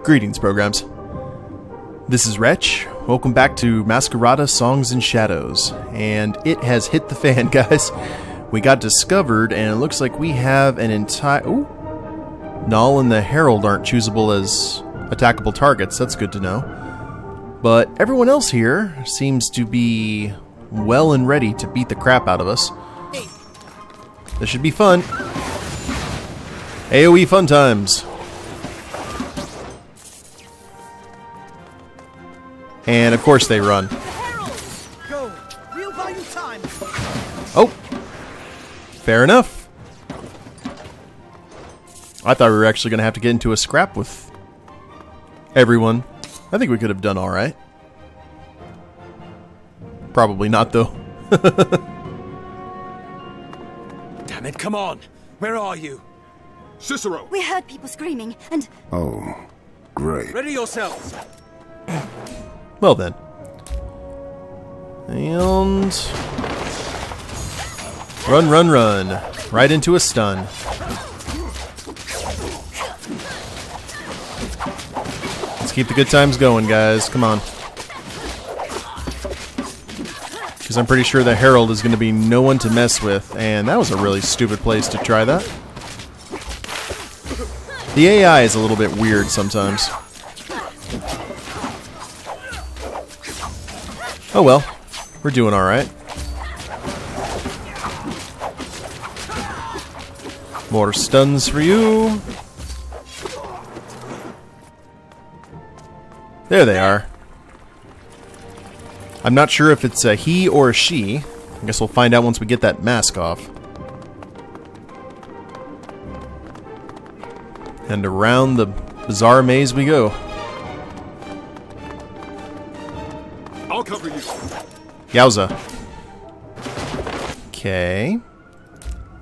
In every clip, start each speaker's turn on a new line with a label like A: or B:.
A: Greetings, programs. This is Wretch. Welcome back to Masquerada Songs and Shadows. And it has hit the fan, guys. We got discovered, and it looks like we have an entire... Ooh! Null and the Herald aren't choosable as attackable targets. That's good to know. But everyone else here seems to be well and ready to beat the crap out of us. This should be fun. AoE fun times. And of course they run.
B: Go. We'll buy you time.
A: Oh, fair enough. I thought we were actually going to have to get into a scrap with everyone. I think we could have done all right. Probably not, though.
C: Damn it, come on! Where are you?
D: Cicero!
E: We heard people screaming, and...
D: Oh, great.
C: Ready yourselves!
A: Well then. And... Run, run, run. Right into a stun. Let's keep the good times going, guys. Come on. Because I'm pretty sure the Herald is going to be no one to mess with. And that was a really stupid place to try that. The AI is a little bit weird sometimes. Oh well, we're doing alright. More stuns for you. There they are. I'm not sure if it's a he or a she. I guess we'll find out once we get that mask off. And around the bizarre maze we go.
D: I'll cover you.
A: Yowza. Okay.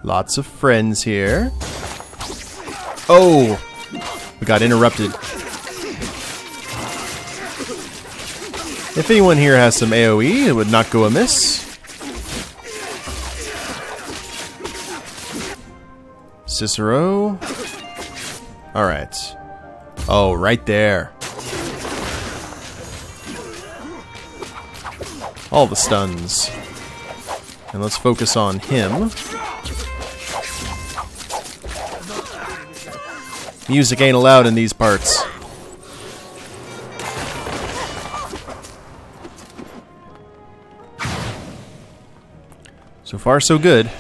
A: Lots of friends here. Oh! We got interrupted. If anyone here has some AoE, it would not go amiss. Cicero. Alright. Oh, right there. All the stuns. And let's focus on him. Music ain't allowed in these parts. So far, so good.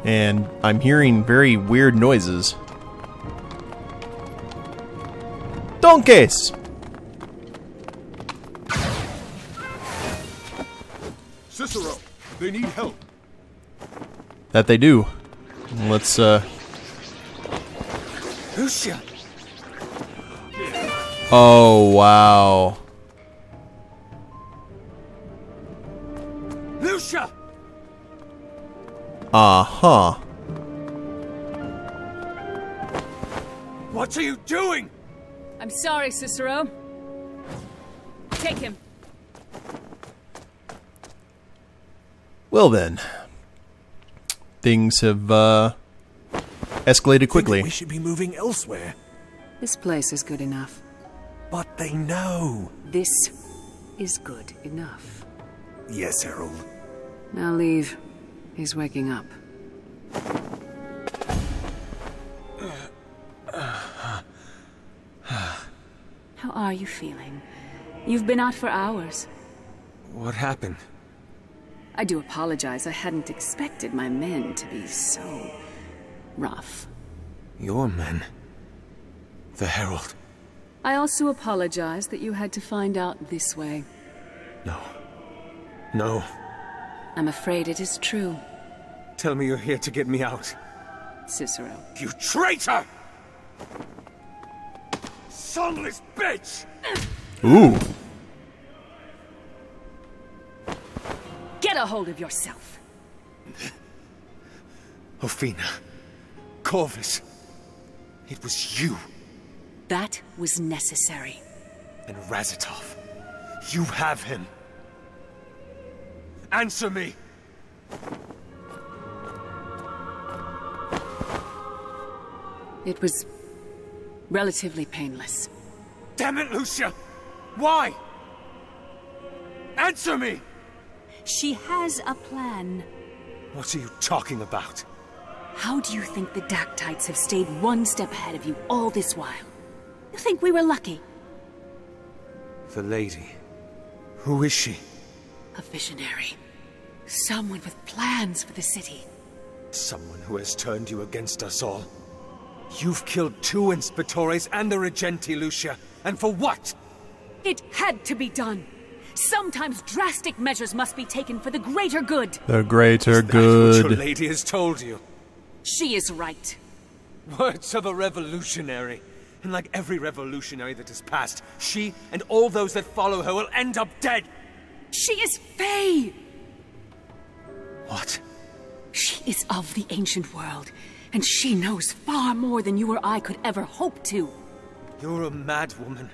A: And I'm hearing very weird noises. Donkeys!
D: Cicero, they need help.
A: That they do. Let's,
C: Lucia!
A: Oh, wow.
C: Lucia!
A: Uh-huh.
C: What are you doing?
F: I'm sorry, Cicero. Take him.
A: Well then. Things have, escalated quickly.
C: We should be moving elsewhere.
F: This place is good enough.
C: But they know.
F: This is good enough.
C: Yes, Herald.
F: Now leave. He's waking up. How are you feeling? You've been out for hours.
C: What happened?
F: I do apologize. I hadn't expected my men to be so rough.
C: Your men? The Herald?
F: I also apologize that you had to find out this way.
C: No. No.
F: I'm afraid it is true,
C: Tell me you're here to get me out.
F: Cicero.
C: You traitor! Sonless bitch!
A: Ooh.
F: Get a hold of yourself.
C: Ophina. Corvus. It was you.
F: That was necessary.
C: And Razatov. You have him. Answer me!
F: It was relatively painless.
C: Damn it, Lucia! Why? Answer me!
F: She has a plan.
C: What are you talking about?
F: How do you think the Dactites have stayed one step ahead of you all this while? You think we were lucky?
C: The lady. Who is she?
F: A visionary. Someone with plans for the city.
C: Someone who has turned you against us all. You've killed 2 Inspectores and the Regenti, Lucia. And for what?
F: It had to be done. Sometimes drastic measures must be taken for the greater good.
A: The greater
C: Is that what your
A: good.
C: lady has told you?
F: She is right.
C: Words of a revolutionary. And like every revolutionary that has passed, she and all those that follow her will end up dead.
F: She is Fae!
C: What?
F: She is of the ancient world, and she knows far more than you or I could ever hope to.
C: You're a mad woman.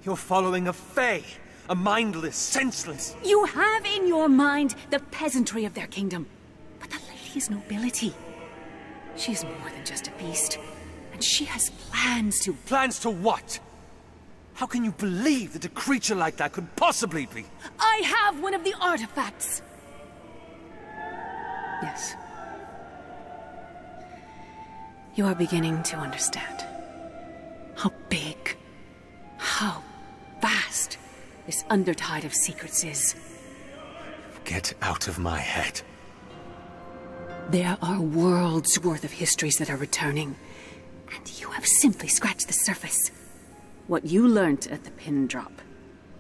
C: You're following a Fae. A mindless, senseless...
F: You have in your mind the peasantry of their kingdom. But the lady is nobility. She is more than just a beast. And she has plans to...
C: Plans to what? How can you believe that a creature like that could possibly be?
F: I have one of the artifacts! Yes. You are beginning to understand. How big, how vast this undertide of secrets is.
C: Get out of my head.
F: There are worlds worth of histories that are returning, and you have simply scratched the surface. What you learnt at the pin drop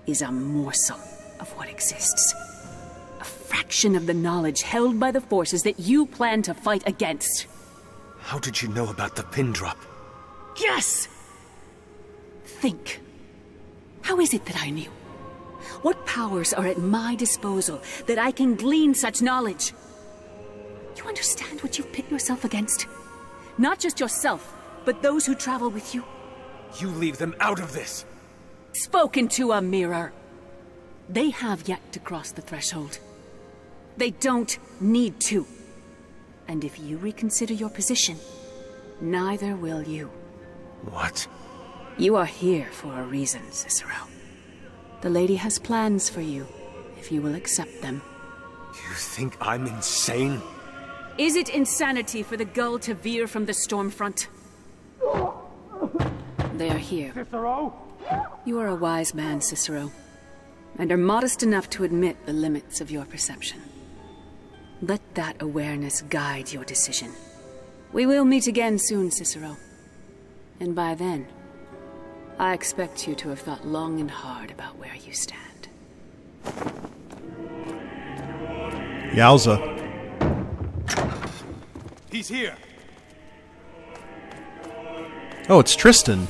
F: is a morsel of what exists. A fraction of the knowledge held by the forces that you plan to fight against.
C: How did you know about the pin drop?
F: Yes! Think. How is it that I knew? What powers are at my disposal that I can glean such knowledge? You understand what you've pit yourself against? Not just yourself, but those who travel with you.
C: You leave them out of this!
F: Spoken to a mirror. They have yet to cross the threshold. They don't need to. And if you reconsider your position, neither will you.
C: What?
F: You are here for a reason, Cicero. The lady has plans for you, if you will accept them.
C: You think I'm insane?
F: Is it insanity for the gull to veer from the storm front? They are here.
D: Cicero?
F: You are a wise man, Cicero, and are modest enough to admit the limits of your perception. Let that awareness guide your decision. We will meet again soon, Cicero. And by then, I expect you to have thought long and hard about where you stand.
A: Yowza.
C: He's here!
A: Oh, it's Tristan.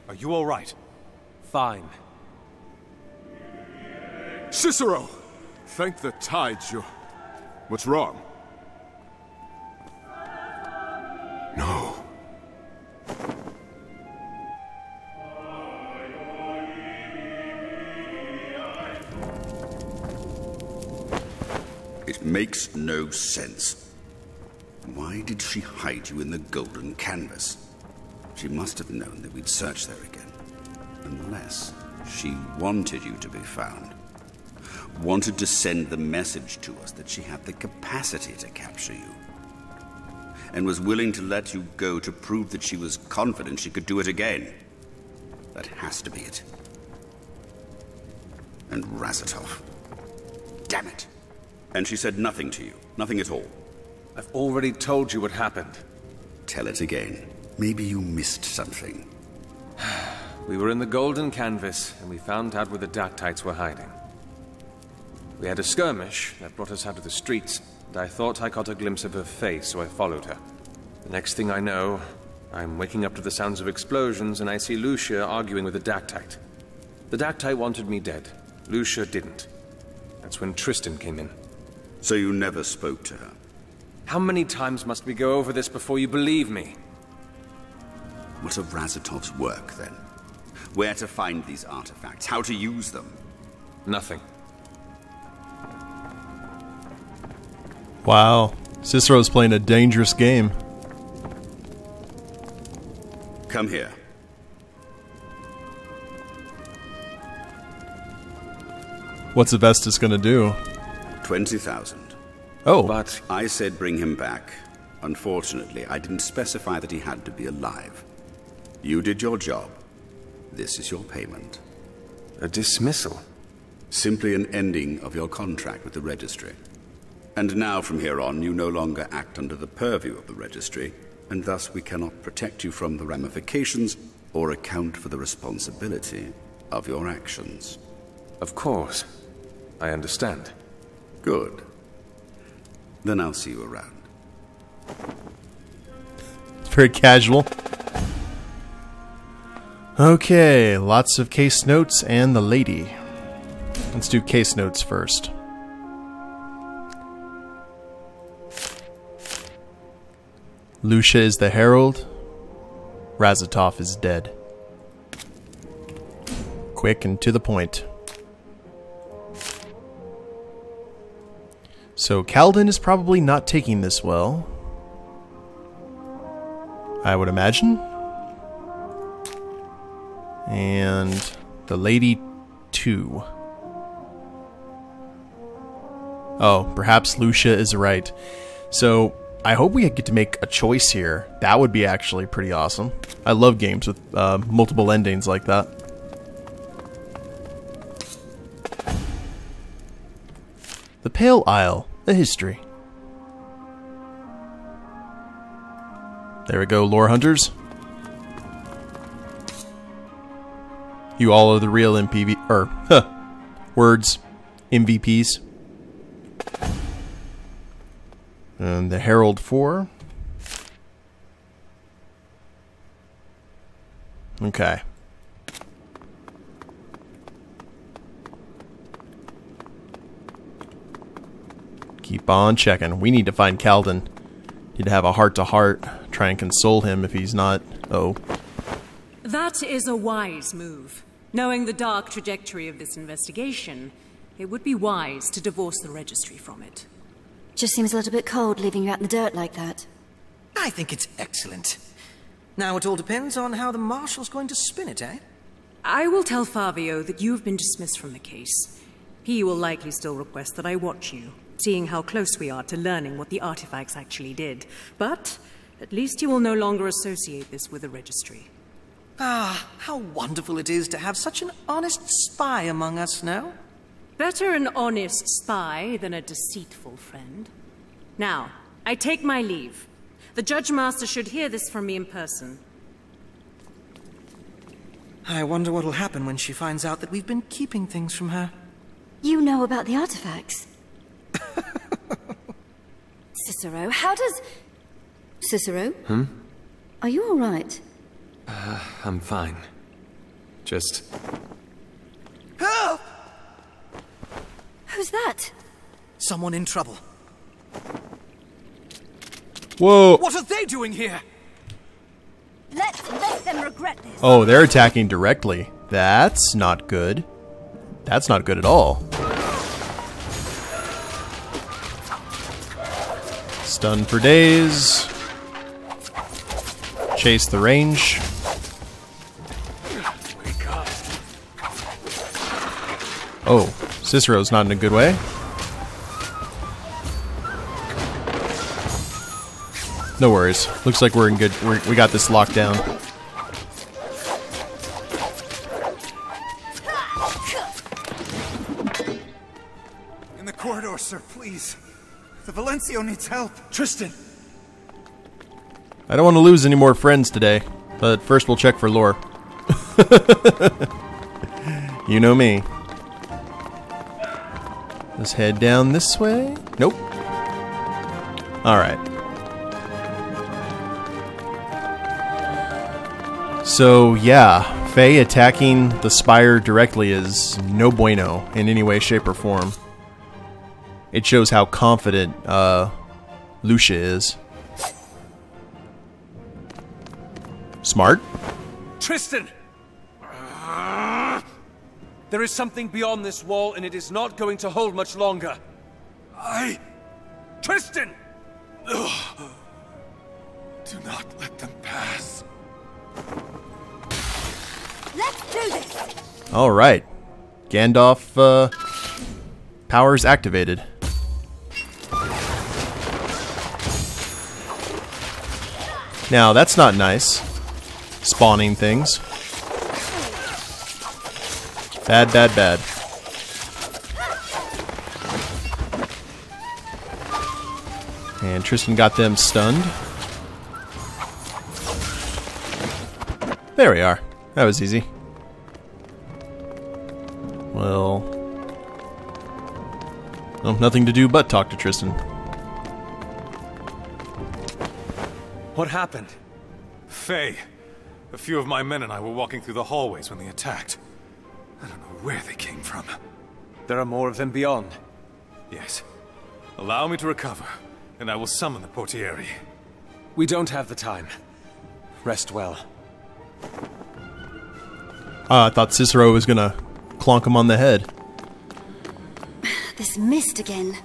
C: Are you alright? Fine.
D: Cicero! Thank the tides you're... What's wrong? No.
E: It makes no sense. Why did she hide you in the golden canvas? She must have known that we'd search there again. Unless she wanted you to be found. Wanted to send the message to us that she had the capacity to capture you. And was willing to let you go to prove that she was confident she could do it again. That has to be it. And Razatov. Damn it. And she said nothing to you. Nothing at all.
C: I've already told you what happened.
E: Tell it again. Maybe you missed something.
C: We were in the golden canvas, and we found out where the Dactites were hiding. We had a skirmish that brought us out of the streets, and I thought I caught a glimpse of her face, so I followed her. The next thing I know, I'm waking up to the sounds of explosions, and I see Lucia arguing with a Dactite. The Dactite wanted me dead. Lucia didn't. That's when Tristan came in.
E: So you never spoke to her?
C: How many times must we go over this before you believe me?
E: What of Razatov's work, then? Where to find these artifacts? How to use them?
C: Nothing.
A: Wow. Cicero's playing a dangerous game.
E: Come here.
A: What's Avestus gonna do?
E: 20,000.
A: Oh.
C: But
E: I said bring him back. Unfortunately, I didn't specify that he had to be alive. You did your job. This is your payment.
C: a dismissal?
E: Simply an ending of your contract with the Registry. And now from here on, you no longer act under the purview of the Registry, and thus we cannot protect you from the ramifications or account for the responsibility of your actions.
C: Of course. I understand.
E: Good. Then I'll see you around.
A: It's very casual. Okay, lots of case notes and the lady. Let's do case notes first. Lucia is the Herald. Razatov is dead. Quick and to the point. So Kalden is probably not taking this well, I would imagine. And the lady too. Oh, perhaps Lucia is right. So I hope we get to make a choice here. That would be actually pretty awesome. I love games with multiple endings like that. The Pale Isle, a history. There we go, lore hunters. You all are the real words, MVPs. And the Herald 4. Okay. Keep on checking. We need to find Kalden. Need to have a heart-to-heart. Try and console him if he's not... Oh.
G: That is a wise move. Knowing the dark trajectory of this investigation, it would be wise to divorce the Registry from it.
H: Just seems a little bit cold leaving you out in the dirt like that.
B: I think it's excellent. Now it all depends on how the Marshal's going to spin it, eh?
G: I will tell Fabio that you have been dismissed from the case. He will likely still request that I watch you, seeing how close we are to learning what the artifacts actually did. But at least you will no longer associate this with the Registry.
B: Ah, how wonderful it is to have such an honest spy among us, no?
G: Better an honest spy than a deceitful friend. Now, I take my leave. The Judge Master should hear this from me in person.
B: I wonder what'll happen when she finds out that we've been keeping things from her.
H: You know about the artifacts. Cicero, how does... Cicero? Are you all right?
C: I'm fine. Just...
B: Help!
H: Who's that?
B: Someone in trouble.
A: Whoa!
B: What are they doing here?
H: Let's make them regret this.
A: Oh, they're attacking directly. That's not good. That's not good at all. Stun for days. Chase the range. Oh, Cicero's not in a good way. No worries. Looks like we're in good. We got this locked down.
I: In the corridor, sir, please. The Valencio needs help. Tristan!
A: I don't want to lose any more friends today, but first we'll check for lore. You know me. Let's head down this way. Nope. Alright. So, yeah, Faye attacking the Spire directly is no bueno in any way, shape, or form. It shows how confident Lucia is. Smart?
J: Tristan! There is something beyond this wall, and it is not going to hold much longer. Tristan!
D: Do not let them pass.
H: Let's do this!
A: Alright. Gandalf, powers activated. Now, that's not nice. Spawning things. Bad, bad, bad. And Tristan got them stunned. There we are. That was easy. Well... oh, nothing to do but talk to Tristan.
J: What happened?
D: Faye, a few of my men and I were walking through the hallways when they attacked. I don't know where they came from.
J: There are more of them beyond.
D: Yes. Allow me to recover, and I will summon the portieri.
J: We don't have the time. Rest well.
A: I thought Cicero was gonna clonk him on the head.
H: This mist again.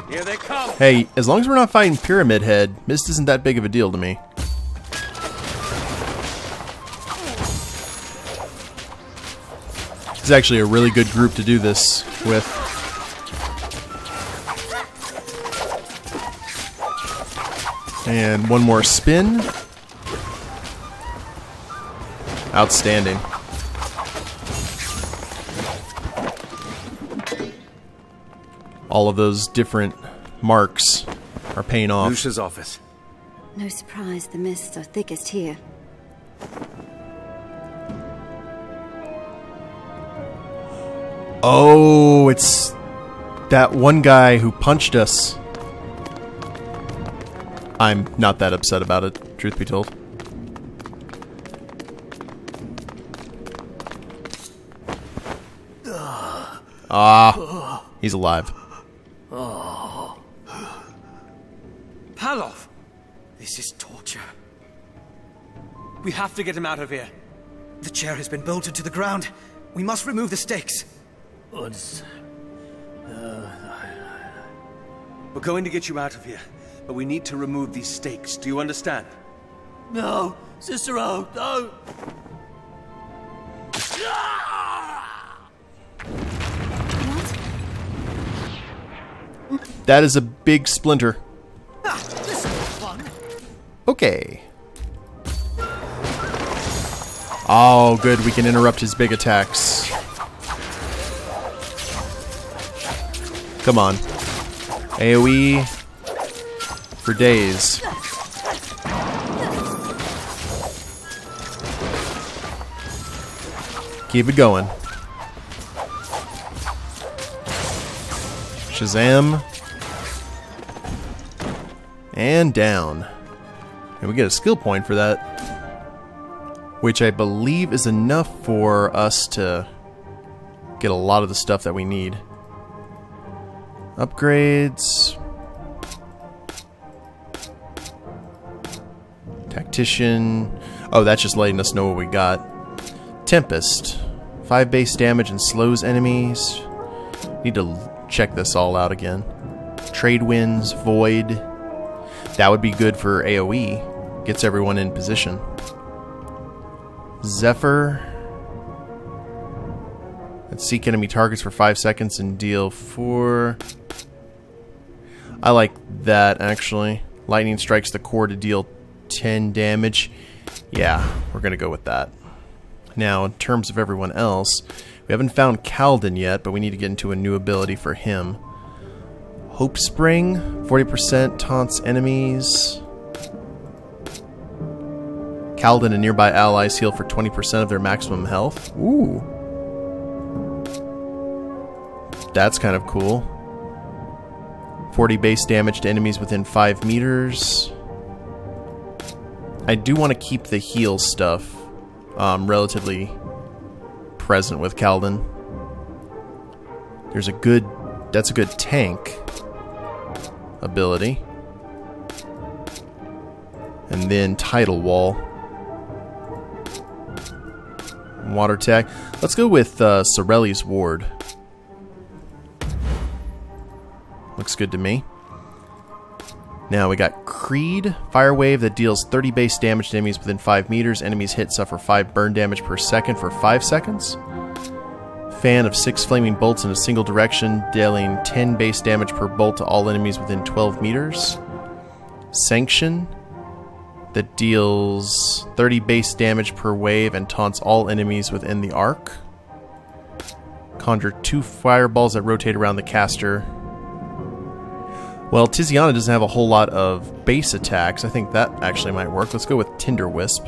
J: Here they come!
A: Hey, as long as we're not fighting Pyramid Head, mist isn't that big of a deal to me. It's actually a really good group to do this with. And one more spin. Outstanding. All of those different marks are paying off.
J: Lucia's office.
H: No surprise the mists are thickest here.
A: Oh, it's that one guy who punched us. I'm not that upset about it, truth be told. Ah, he's alive.
J: Palof! This is torture. We have to get him out of here.
B: The chair has been bolted to the ground. We must remove the stakes.
J: We're going to get you out of here, but we need to remove these stakes. Do you understand?
K: No, Cicero, no!
A: That is a big splinter.
B: This is fun.
A: Okay. Oh, good. We can interrupt his big attacks. Come on. AoE for days. Keep it going. Shazam. And down. And we get a skill point for that. Which I believe is enough for us to get a lot of the stuff that we need. Upgrades. Tactician. Oh, that's just letting us know what we got. Tempest. 5 base damage and slows enemies. Need to check this all out again. Trade winds, void. That would be good for AoE. Gets everyone in position. Zephyr. Let's seek enemy targets for 5 seconds and deal 4. I like that, actually. Lightning strikes the core to deal 10 damage. Yeah, we're going to go with that. Now, in terms of everyone else, we haven't found Calden yet, but we need to get into a new ability for him. Hope Spring, 40% taunts enemies. Calden and nearby allies heal for 20% of their maximum health. Ooh. That's kind of cool. 40 base damage to enemies within 5 meters. I do want to keep the heal stuff relatively present with Calden. That's a good tank ability. And then Tidal Wall. Water tech. Let's go with Sorelli's Ward. Looks good to me. Now we got Creed, Fire Wave that deals 30 base damage to enemies within 5 meters. Enemies hit suffer 5 burn damage per second for 5 seconds. Fan of 6 flaming bolts in a single direction, dealing 10 base damage per bolt to all enemies within 12 meters. Sanction that deals 30 base damage per wave and taunts all enemies within the arc. Conjure 2 fireballs that rotate around the caster. Well, Tiziana doesn't have a whole lot of base attacks. I think that actually might work. Let's go with Tinder Wisp.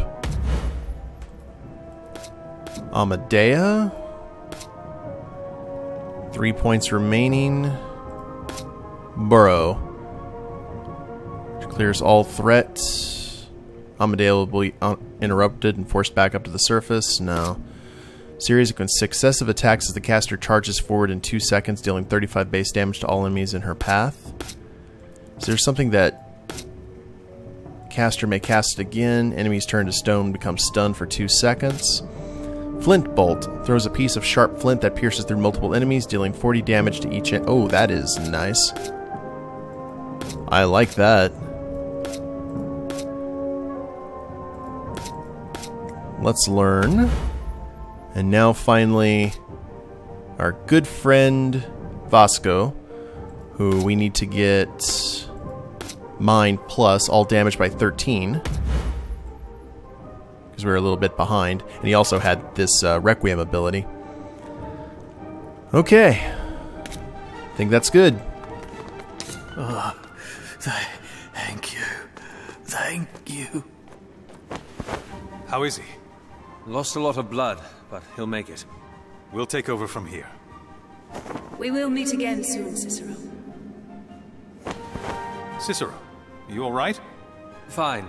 A: Amadea. 3 points remaining. Burrow. Which clears all threats. Amadea will be interrupted and forced back up to the surface. No. Series of successive attacks as the caster charges forward in 2 seconds, dealing 35 base damage to all enemies in her path. Is there something that caster may cast it again? Enemies turn to stone, become stunned for 2 seconds. Flint Bolt throws a piece of sharp flint that pierces through multiple enemies, dealing 40 damage to each. Oh, that is nice. I like that. Let's learn. And now finally, our good friend Vasco, who we need to get Mind Plus, all damage by 13. Because we were a little bit behind. And he also had this Requiem ability. Okay. I think that's good.
K: Thank you. Thank you.
D: How is he?
C: Lost a lot of blood, but he'll make it.
D: We'll take over from here.
F: We will meet again soon, Cicero.
D: Cicero, you all right?
C: Fine.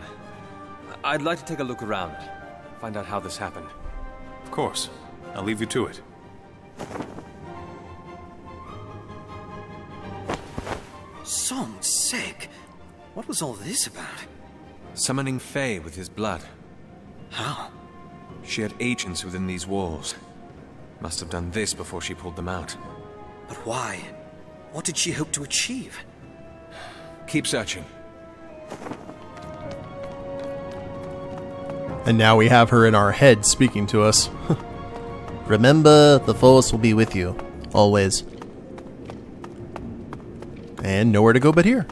C: I'd like to take a look around. Find out how this happened.
D: Of course. I'll leave you to it.
B: Song's sake. What was all this about?
C: Summoning Fae with his blood.
B: How?
C: She had agents within these walls. Must have done this before she pulled them out.
B: But why? What did she hope to achieve?
C: Keep searching.
A: And now we have her in our head speaking to us. Remember, the Force will be with you. Always. And nowhere to go but here.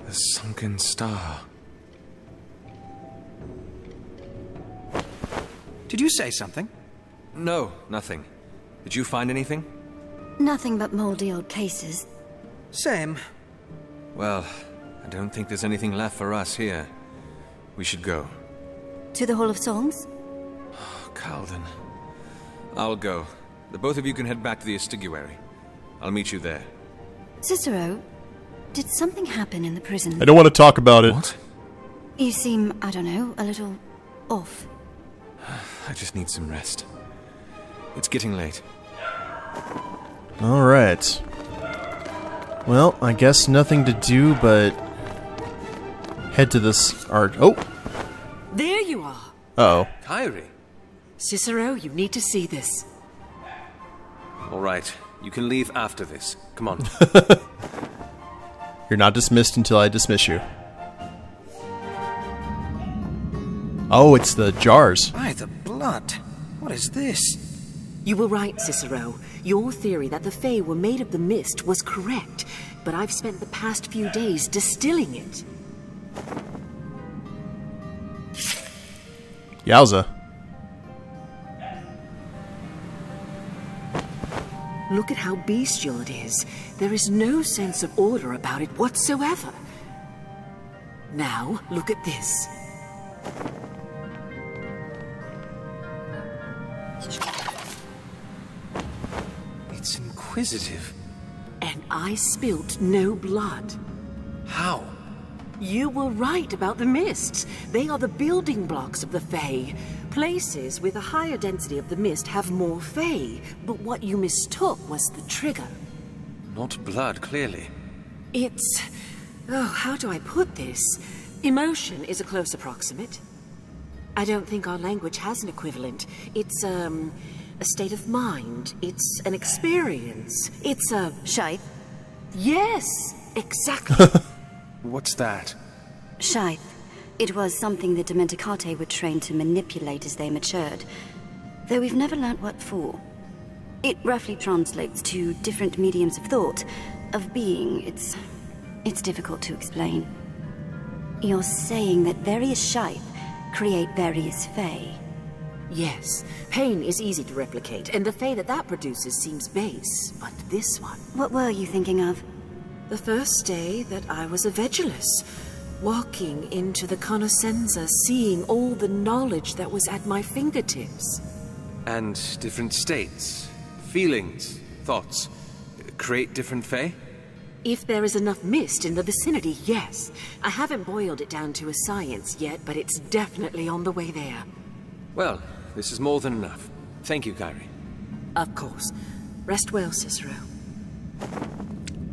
C: The sunken star.
B: Did you say something?
C: No, nothing. Did you find anything?
H: Nothing but moldy old cases.
B: Same.
C: Well, I don't think there's anything left for us here. We should go.
H: To the Hall of Songs?
C: Oh, Calden. I'll go. The both of you can head back to the Estiguary. I'll meet you there.
H: Cicero, did something happen in the prison?
A: I don't want to talk about it.
C: What?
H: You seem, I don't know, a little off.
C: I just need some rest. It's getting late.
A: Alright. Well, I guess nothing to do but head to this art. Oh!
G: There you are.
A: Uh-oh.
C: Kyrie.
G: Cicero, you need to see this.
C: All right. You can leave after this. Come on.
A: You're not dismissed until I dismiss you. Oh, it's the jars.
B: By the blood. What is this?
G: You were right, Cicero. Your theory that the Fae were made of the mist was correct, but I've spent the past few days distilling it.
A: Yowza.
G: Look at how bestial it is. There is no sense of order about it whatsoever. Now, look at this.
B: It's inquisitive.
G: And I spilt no blood.
B: How?
G: You were right about the mists. They are the building blocks of the Fae. Places with a higher density of the mist have more Fae, but what you mistook was the trigger.
C: Not blood, clearly.
G: It's... oh, how do I put this? Emotion is a close approximate. I don't think our language has an equivalent. It's,
L: a state of mind. It's an experience. It's a...
H: Scythe?
L: Yes, exactly.
C: What's that?
H: Scythe. It was something the Dementicate were trained to manipulate as they matured, though we've never learnt what for. It roughly translates to different mediums of thought, of being. It's difficult to explain. You're saying that various Scythe create various Fae?
L: Yes. Pain is easy to replicate, and the Fae that produces seems base. But this one...
H: What were you thinking of?
L: The first day that I was a Vigilus, walking into the Conoscenza, seeing all the knowledge that was at my fingertips.
C: And different states, feelings, thoughts, create different Fae?
L: If there is enough mist in the vicinity, yes. I haven't boiled it down to a science yet, but it's definitely on the way there.
C: Well, this is more than enough. Thank you, Kyrie.
L: Of course. Rest well, Cicero.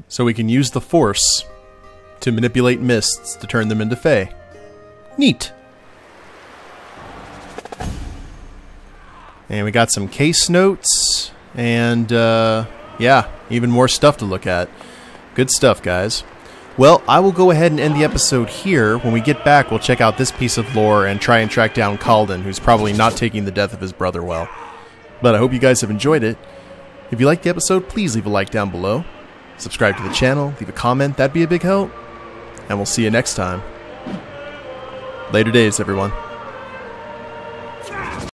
A: So we can use the Force to manipulate mists to turn them into Fae. Neat. And we got some case notes, and yeah, even more stuff to look at. Good stuff, guys. Well, I will go ahead and end the episode here. When we get back, we'll check out this piece of lore and try and track down Kalden, who's probably not taking the death of his brother well. But I hope you guys have enjoyed it. If you liked the episode, please leave a like down below. Subscribe to the channel, leave a comment, that'd be a big help. And we'll see you next time. Later days, everyone.